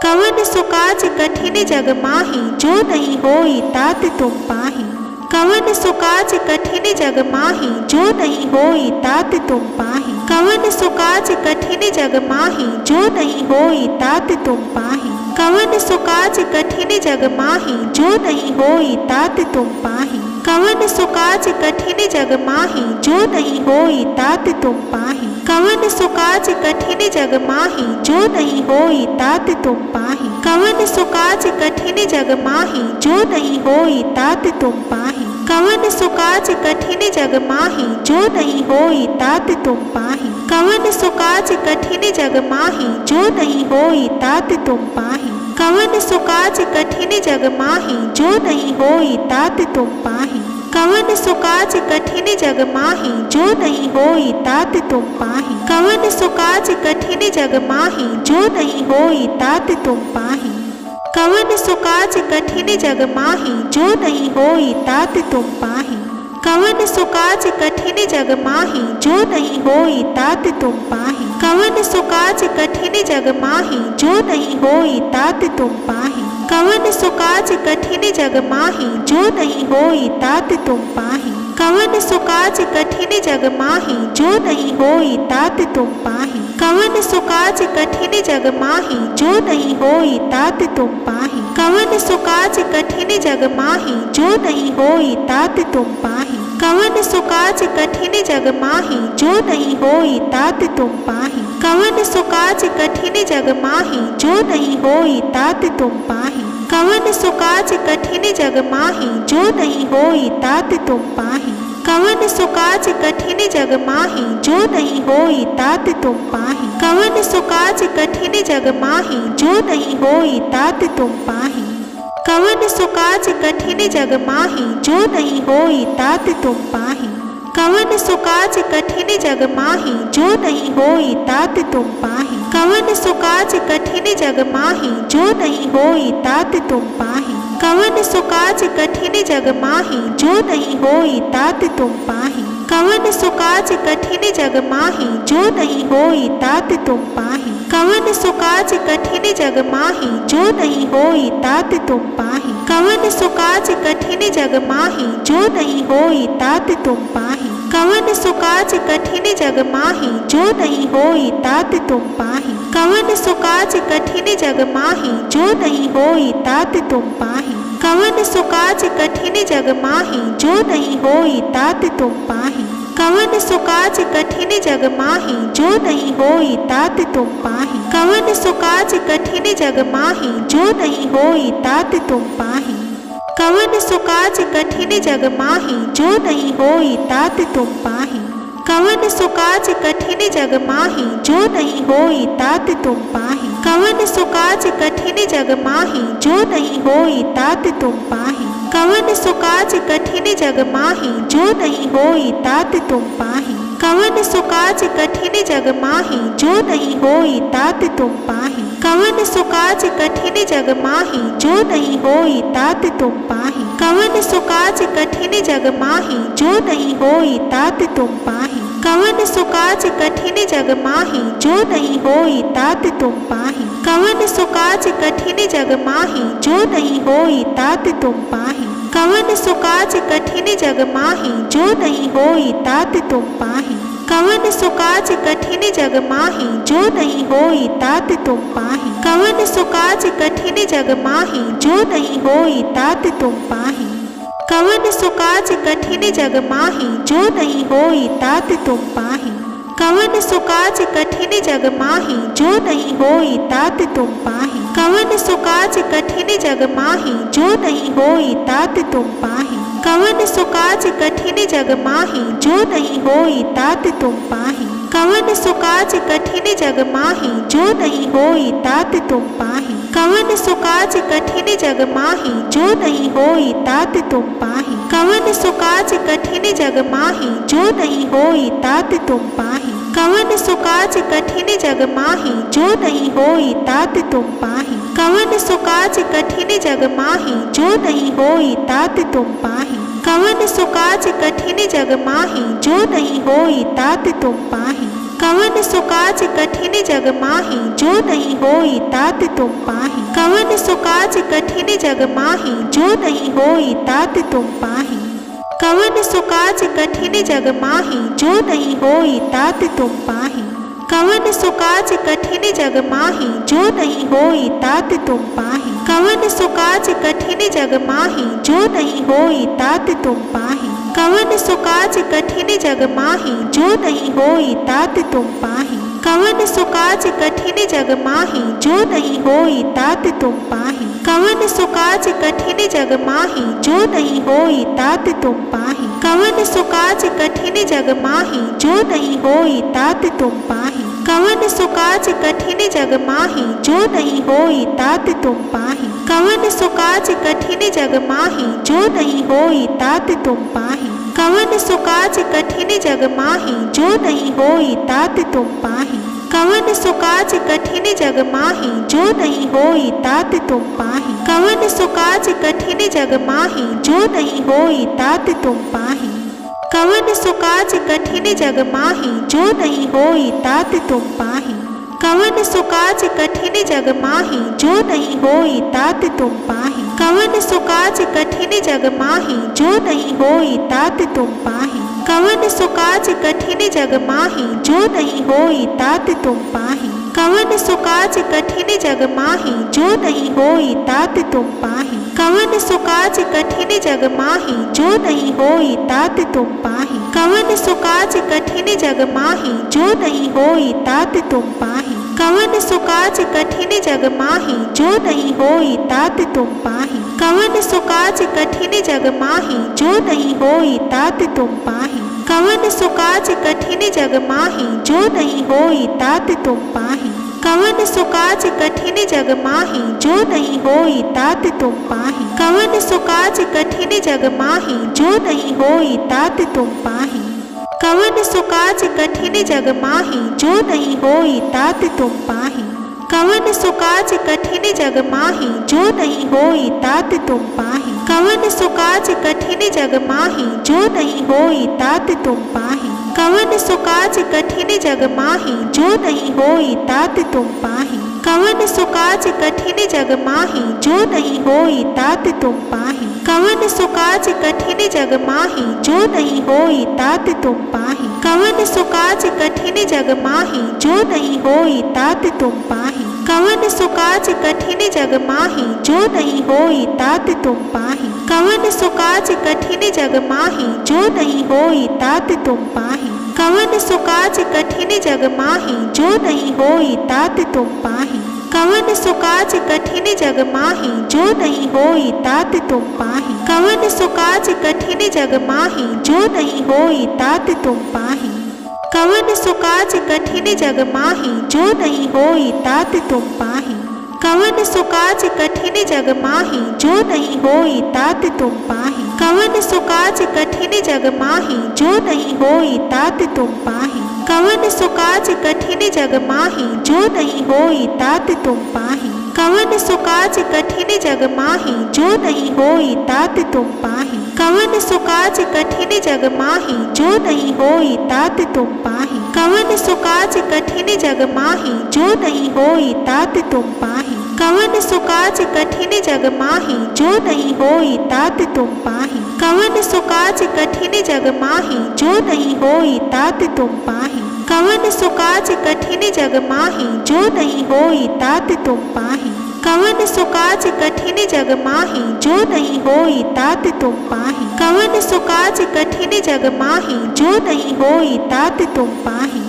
कवन सो काज कठिन जग माही, जो नहीं होई तात तुम पाही। कवन सो काज कठिन जग माही, जो नहीं होई तात तुम पाही। कवन सो काज कठिन जग माही, जो नहीं होई तात तुम पाही। कवन सो काज कठिन जग माही, जो नहीं होई तात तुम पाही। कवन सो काज कठिन जग माही, जो नहीं होई तात तुम पाही। कवन सो काज कठिन जग माही, जो नहीं होई तात तुम पाही। कवन सो काज कठिन जग माही, जो नहीं होई तात तुम पाही। कवन सो काज कठिन जग माही, जो नहीं होई तात तुम पाही। कवन सो काज कठिन जग माही, जो नहीं होई तात तुम पाही। कवन सो काज कठिन जग माही, जो नहीं होई तात तुम पाही। कवन सो काज कठिन जग माही, जो नहीं होई तात तुम पाही। कवन सो काज कठिन जग माही, जो नहीं होई तात तुम पाही। कवन सो काज कठिन जग माही, जो नहीं होई तात तुम पाही। कवन सो काज कठिन जग माही, जो नहीं होई तात तुम पाही। कवन सो काज कठिन जग माही, जो नहीं होई तात तुम पाही। कवन सो काज कठिन जग माही, जो नहीं होई तात तुम पाही। कवन सो काज कठिन जग माही, जो नहीं होई तात तुम पाही। कवन सो काज कठिन जग माही, जो नहीं होई तात तुम पाही। कवन सो काज कठिन जग माही, जो नहीं होई तात तुम पाही। कवन सो काज कठिन जग माही, जो नहीं होई तात तुम पाही। कवन सो काज कठिन जग माही, जो नहीं होई तात तुम पाही। कवन सो काज कठिन जग माही, जो नहीं होई तात तुम पाही। कवन सो काज कठिन जग माही, जो नहीं होई तात तुम पाही। कवन सो काज कठिन जग माही, जो नहीं होई तात तुम पाही। कवन सो काज कठिन जग माही, जो नहीं होई तात तुम पाही। कवन सो काज कठिन जग माही, जो नहीं होई तात तुम पाही। कवन सो काज कठिन जग माही, जो नहीं होई तात तुम पाही। कवन सो काज कठिन जग माही, जो नहीं होई तात तुम पाही। कवन सो काज कठिन जग माही, जो नहीं होई तात तुम पाही। कवन सो काज कठिन जग माही, जो नहीं होई तात तुम पाही। कवन सो काज कठिन जग माही, जो नहीं होई तात तुम पाही। कवन सो काज कठिन जग माही, जो नहीं होई तात तुम पाही। कवन सो काज कठिन जग माही, जो नहीं होई तात तुम पाही। कवन सो काज कठिन जग माही, जो नहीं होई तात तुम पाही। कवन सो काज कठिन जग माही, जो नहीं होई तात तुम पाही। कवन सो काज कठिन जग माही, जो नहीं होई तात तुम पाही। कवन सो काज कठिन जग माही, जो नहीं होई तात तुम पाही। कवन सो काज कठिन जग माही, जो नहीं होई तात तुम पाही। कवन सो काज कठिन जग माही, जो नहीं होई तात तुम पाही। कवन सो काज कठिन जग माही, जो नहीं होई तात तुम पाही। कवन सो काज कठिन जग माही, जो नहीं होई तात तुम पाही। कवन सो काज कठिन जग माही, जो नहीं होई तात तुम पाही। कवन सो काज कठिन जग माही, जो नहीं होई तात तुम पाही। कवन सो काज कठिन जग माही, जो नहीं होई तात तुम पाही। कवन सो काज कठिन जग माही, जो नहीं होई तात तुम पाही। कवन सो काज कठिन जग माही, जो नहीं होई तात तुम पाही। कवन सो काज कठिन जग माही, जो नहीं होई तात तुम पाही। कवन सो काज कठिन जग माही, जो नहीं होई तात तुम पाही। कवन सो काज कठिन जग माही, जो नहीं होई तात तुम पाही। कवन सो काज कठिन जग माही, जो नहीं होई तात तुम पाही। कवन सो काज कठिन जग माही, जो नहीं होई तात तुम पाही। कवन सो काज कठिन जग माही, जो नहीं होई तात तुम पाही। कवन सो काज कठिन जग माही, जो नहीं होई तात तुम पाही। कवन सो काज कठिन जग माही, जो नहीं होई तात तुम पाही। कवन सो काज कठिन जग माही, जो नहीं होई तात तुम पाही। कवन सो काज कठिन जग माही, जो नहीं होई तात तुम पाही। कवन सो काज कठिन जग माही, जो नहीं होई तात तुम पाही। कवन सो काज कठिन जग माही, जो नहीं होई तात तुम पाही। कवन सो काज कठिन जग माही जो नहीं होई तात तुम पाही। कवन सो काज कठिन जग माही जो नहीं होई तात तुम पाही। कवन सो काज कठिन जग माही जो नहीं होई तात तुम पाही। कवन सो काज कठिन जग माही जो नहीं होई तात तुम पाही। कवन सो काज कठिन जग माही जो नहीं होई तात तुम पाही। कवन सो काज कठिन जग माही जो नहीं होई तात तुम पाही। कवन सो काज कठिन जग माही जो नहीं होई तात तुम पाही। कवन सो काज कठिन जग माही जो नहीं होई तात तुम पाही। कवन सो काज कठिन जग माही जो नहीं होई तात तुम पाही। कवन सो काज कठिन जग माही जो नहीं होई तात तुम पाही। कवन सो काज कठिन जग माही जो नहीं होई तात तुम पाही। कवन सो काज कठिन जग माही जो नहीं होई तात तुम पाही। कवन सो काज कठिन जग माही जो नहीं होई तात तुम पाही। कवन सो काज कठिन जग माही जो नहीं होई तात तुम पाही। कवन सो काज कठिन जग माही जो नहीं होई तात तुम पाही। कवन सो काज कठिन जग माही जो नहीं होई तात तुम पाही। कवन सो काज कठिन जग माही जो नहीं होई तात तुम पाही। कवन सो काज कठिन जग माही जो नहीं होई तात तुम पाही। कवन सो काज कठिन जग माही जो नहीं होई तात तुम पाही। कवन सो काज कठिन जग माही जो नहीं होई तात तुम पाही। कवन सो काज कठिन जग माही जो नहीं होई तात तुम पाही। कवन सो काज कठिन जग माही जो नहीं होई तात तुम पाही। कवन सो काज कठिन जग माही जो नहीं होई तात तुम पाही। कवन सो काज कठिन जग माही जो नहीं होई तात तुम पाही। कवन सो काज कठिन जग माही जो नहीं होई तात तुम पाही। कवन सो काज कठिन जग माही जो नहीं होई तात तुम पाही। कवन सो काज कठिन जग माही जो नहीं होई तात तुम पाही। कवन सो काज कठिन जग माही जो नहीं होई तात तुम पाही। कवन सो काज कठिन जग माही जो नहीं होई तात तुम पाही। कवन सो काज कठिन जग माही जो नहीं होई तात तुम पाही। कवन सो काज कठिन जग माही जो नहीं होई तात तुम पाही। कवन सो काज कठिन जग माही जो नहीं होई तात तुम पाही। कवन सो काज कठिन जग माही जो नहीं होई तात तुम पाही। कवन सो काज कठिन जग माही जो नहीं होई तात तुम पाही। कवन सो काज कठिन जग माही जो नहीं होई तात तुम पाही। कवन सो काज कठिन जग माही जो नहीं होई तात तुम पाही। कवन सो काज कठिन जग माही जो नहीं होई तात तुम पाही। कवन सो काज कठिन जग माही जो नहीं होई तात तुम पाही। कवन सो काज कठिन जग माही जो नहीं होई तात तुम पाही। कवन सो काज कठिन जग माही जो नहीं होई तात तुम पाही। कवन सो काज कठिन जग माही जो नहीं होई तात तुम पाही। कवन सो काज कठिन जग माही जो नहीं होई तात तुम पाही। कवन सो काज कठिन जग माही जो नहीं होई तात तुम पाही। कवन सो काज कठिन जग माही जो नहीं होई तात तुम पाही। कवन सो काज कठिन जग माही जो नहीं होई तात तुम पाही। कवन सो काज कठिन जग माही जो नहीं होई तात तुम पाही। कवन सो काज कठिन जग माही जो नहीं होई तात तुम पाही। कवन सो काज कठिन जग माही जो नहीं होई तात तुम पाही। कवन सो काज कठिन जग माही जो नहीं होई तात तुम पाही। कवन सो काज कठिन जग माही जो नहीं होई तात तुम पाही।